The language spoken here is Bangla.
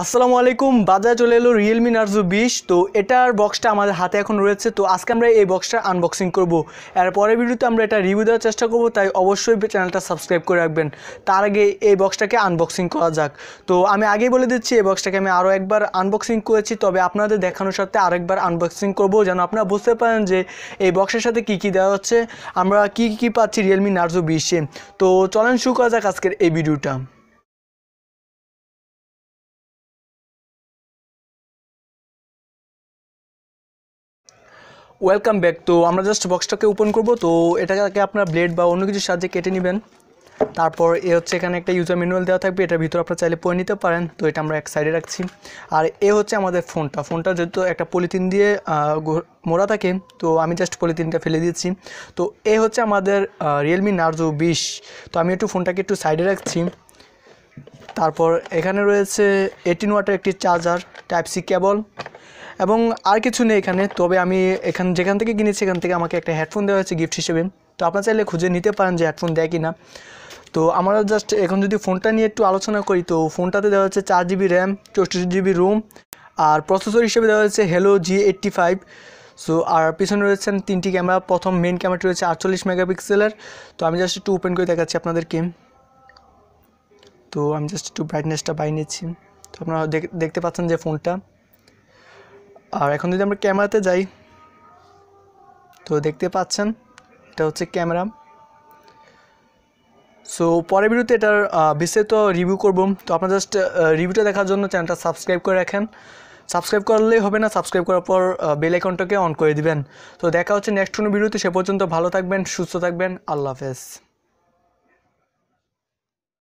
আসসালামু আলাইকুম। বাজারে চলে এলো Realme Narzo 20। তো এটার বক্সটা আমাদের হাতে এখন রয়েছে। তো আজকে আমরা এই বক্সটা আনবক্সিং করব। এর পরের ভিডিওতে আমরা এটা রিভিউ দেওয়ার চেষ্টা করব, তাই অবশ্যই চ্যানেলটা সাবস্ক্রাইব করে রাখবেন। তার আগে এই বক্সটাকে আনবক্সিং করা যাক। তো আমি আগেই বলে দিচ্ছি, এই বক্সটাকে আমি আরও একবার আনবক্সিং করেছি, তবে আপনাদের দেখানোর সাথে আরেকবার আনবক্সিং করব, যেন আপনারা বুঝতে পারেন যে এই বক্সের সাথে কী কী দেওয়া হচ্ছে, আমরা কী পাচ্ছি Realme Narzo 20-এ। তো চলেন শুরু করা যাক আজকের এই ভিডিওটা। Welcome back. তো আমরা জাস্ট বক্সটাকে ওপেন করব। তো এটাকে আপনার ব্লেড বা অন্য কিছুর সাহায্যে কেটে নেবেন। তারপর হচ্ছে এখানে একটা ইউজার ম্যানুয়াল দেওয়া থাকবে, এটার ভিতর আপনারা চাইলে পড়ে নিতে পারেন। তো এটা আমরা এক সাইডে রাখছি। আর হচ্ছে আমাদের ফোনটা যেহেতু একটা পলিথিন দিয়ে মোড়া থাকে, তো আমি জাস্ট পলিথিনটা ফেলে দিয়েছি। তো হচ্ছে আমাদের Realme Narzo 20। তো আমি ফোনটাকে একটু সাইডে রাখছি। তারপর এখানে রয়েছে 18 ওয়াটের একটি চার্জার, টাইপ সি কেবল, এবং আর কিছু নেই এখানে। তবে আমি যেখান থেকে কিনেছি এখান থেকে আমাকে একটা হেডফোন দেওয়া হয়েছে গিফট হিসেবে। তো আপনারা চাইলে খুঁজে নিতে পারেন যে হেডফোন দেয় কি না। তো আমরা জাস্ট এখন যদি ফোনটা নিয়ে একটু আলোচনা করি, তো ফোনটাতে দেওয়া হচ্ছে 4GB র্যাম, 64GB রোম, আর প্রসেসর হিসেবে দেওয়া হচ্ছে Helio G85। সো আর পিছনে রয়েছেন 3টি ক্যামেরা। প্রথম মেন ক্যামেরাটি রয়েছে 48 মেগাপিক্সেলের। তো আমি জাস্ট একটু ওপেন করে দেখাচ্ছি আপনাদেরকে। তো আমি জাস্ট একটু ব্রাইটনেসটা বাড়িয়ে নিচ্ছি। তো আপনারা দেখতে পাচ্ছেন যে ফোনটা। আর এখন যদি আমরা ক্যামেরাতে যাই, তো দেখতে পাচ্ছেন এটা হচ্ছে ক্যামেরা। সো পরের ভিডিওতে এটার বিস্তারিত রিভিউ করব। তো আপনারা জাস্ট রিভিউটা দেখার জন্য চ্যানেলটা সাবস্ক্রাইব করে রাখেন। সাবস্ক্রাইব করলেই হবে না, সাবস্ক্রাইব করার পর বেল আইকনটাকে অন করে দিবেন। তো দেখা হচ্ছে নেক্সট কোনো ভিডিওতে। সে পর্যন্ত ভালো থাকবেন, সুস্থ থাকবেন। আল্লাহ হাফেজ।